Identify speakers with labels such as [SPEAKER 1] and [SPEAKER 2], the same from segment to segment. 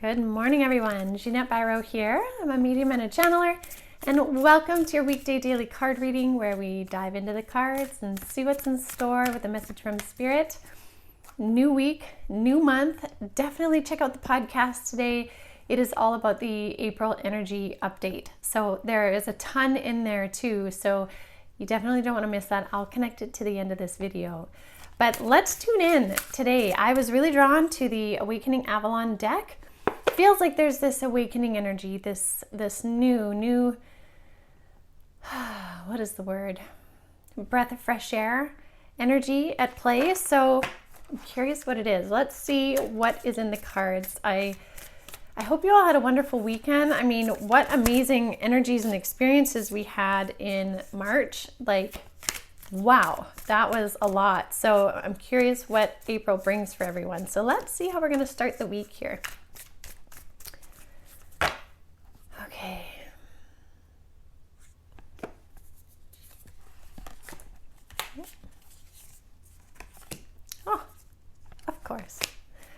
[SPEAKER 1] Good morning, everyone. Jeanette Byro here. I'm a medium and a channeler, and welcome to your weekday daily card reading where we dive into the cards and see what's in store with a message from Spirit. New week, new month. Definitely check out the podcast today. It is all about the April energy update. So there is a ton in there too. So you definitely don't want to miss that. I'll connect it to the end of this video. But let's tune in today. I was really drawn to the Awakening Avalon deck. Feels like there's this awakening energy, this new what is the word? Breath of fresh air energy at play. So I'm curious what it is. Let's see what is in the cards. I hope you all had a wonderful weekend. I mean, what amazing energies and experiences we had in March. Like, wow, that was a lot. So I'm curious what April brings for everyone. So let's see how we're going to start the week here. Okay. Oh, of course.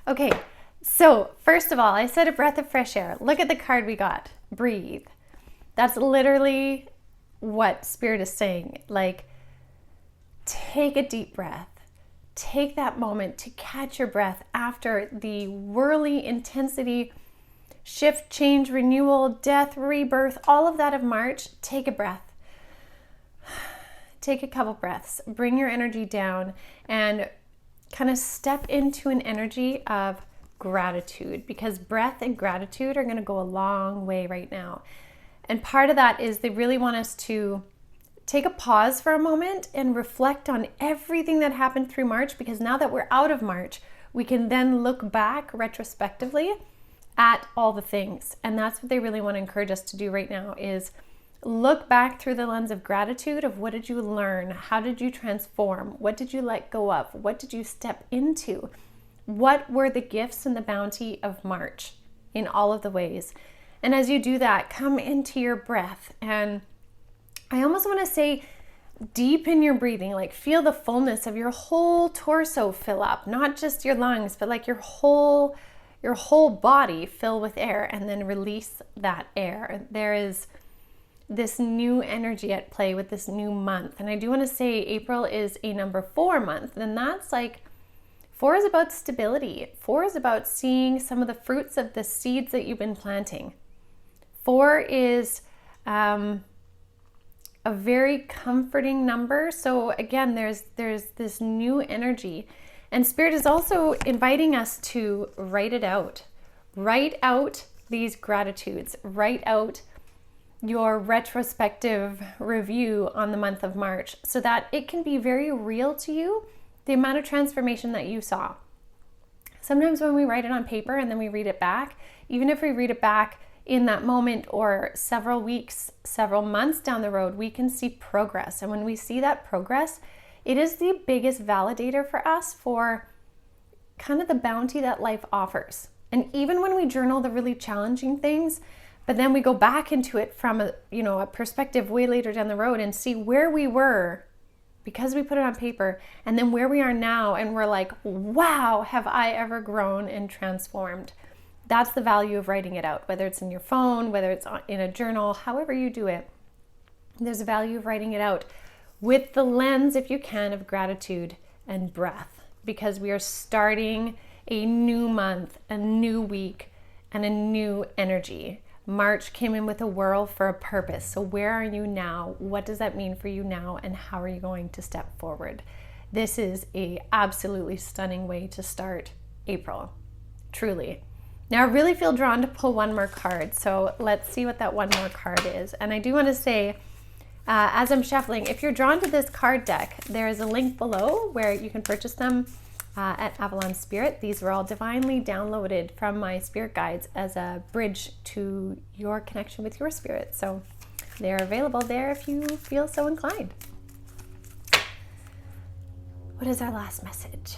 [SPEAKER 1] Okay, so first of all, I said a breath of fresh air. Look at the card we got. Breathe. That's literally what Spirit is saying. Like, take a deep breath. Take that moment to catch your breath after the whirly intensity, shift, change, renewal, death, rebirth, all of that of March. Take a breath. Take a couple breaths. Bring your energy down and kind of step into an energy of gratitude, because breath and gratitude are going to go a long way right now. And part of that is they really want us to take a pause for a moment and reflect on everything that happened through March, because now that we're out of March, we can then look back retrospectively at all the things. And that's what they really want to encourage us to do right now, is look back through the lens of gratitude of what did you learn? How did you transform? What did you let go of? What did you step into? What were the gifts and the bounty of March in all of the ways? And as you do that, come into your breath. And I almost want to say deepen your breathing, like feel the fullness of your whole torso fill up, not just your lungs, but like your whole body fill with air, and then release that air. There is this new energy at play with this new month. And I do want to say April is a number 4 month. And that's like, 4 is about stability. 4 is about seeing some of the fruits of the seeds that you've been planting. 4 is a very comforting number. So again, there's this new energy. And Spirit is also inviting us to write it out. Write out these gratitudes. Write out your retrospective review on the month of March so that it can be very real to you, the amount of transformation that you saw. Sometimes when we write it on paper and then we read it back, even if we read it back in that moment or several weeks, several months down the road, we can see progress. And when we see that progress, it is the biggest validator for us for kind of the bounty that life offers. And even when we journal the really challenging things, but then we go back into it from a perspective way later down the road and see where we were because we put it on paper, and then where we are now, and we're like, wow, have I ever grown and transformed? That's the value of writing it out, whether it's in your phone, whether it's in a journal, however you do it. There's a value of writing it out with the lens, if you can, of gratitude and breath, because we are starting a new month, a new week, and a new energy. March came in with a whirl for a purpose. So where are you now? What does that mean for you now? And how are you going to step forward? This is a absolutely stunning way to start April, truly. Now I really feel drawn to pull one more card. So let's see what that one more card is. And I do want to say, as I'm shuffling, if you're drawn to this card deck, there is a link below where you can purchase them at Avalon Spirit. These were all divinely downloaded from my spirit guides as a bridge to your connection with your spirit. So they're available there if you feel so inclined. What is our last message?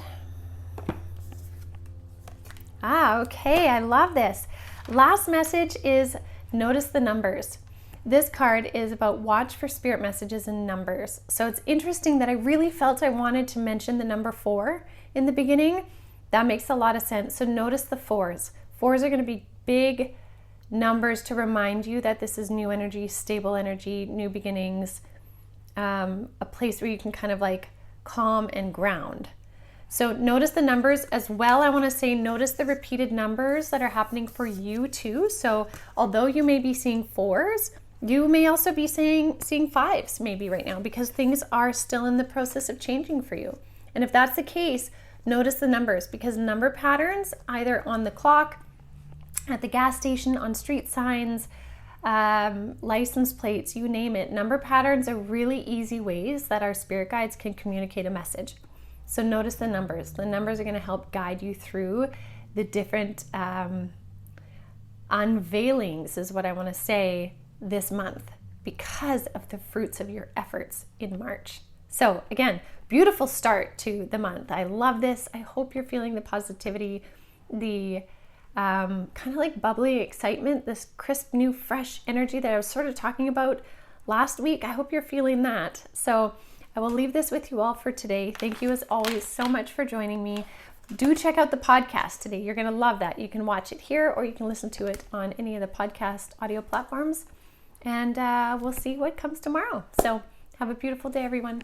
[SPEAKER 1] Okay, I love this. Last message is notice the numbers. This card is about watch for spirit messages in numbers. So it's interesting that I really felt I wanted to mention the number 4 in the beginning. That makes a lot of sense. So notice the 4s. 4s are going to be big numbers to remind you that this is new energy, stable energy, new beginnings, a place where you can kind of like calm and ground. So notice the numbers as well. I want to say notice the repeated numbers that are happening for you too. So although you may be seeing 4s, you may also be seeing 5s maybe right now, because things are still in the process of changing for you. And if that's the case, notice the numbers, because number patterns, either on the clock, at the gas station, on street signs, license plates, you name it, number patterns are really easy ways that our spirit guides can communicate a message. So notice the numbers. The numbers are going to help guide you through the different unveilings, is what I want to say, this month, because of the fruits of your efforts in March. So again, beautiful start to the month. I love this. I hope you're feeling the positivity, the kind of like bubbly excitement, this crisp, new, fresh energy that I was sort of talking about last week. I hope you're feeling that. So I will leave this with you all for today. Thank you as always so much for joining me. Do check out the podcast today. You're going to love that. You can watch it here, or you can listen to it on any of the podcast audio platforms. And we'll see what comes tomorrow. So have a beautiful day, everyone.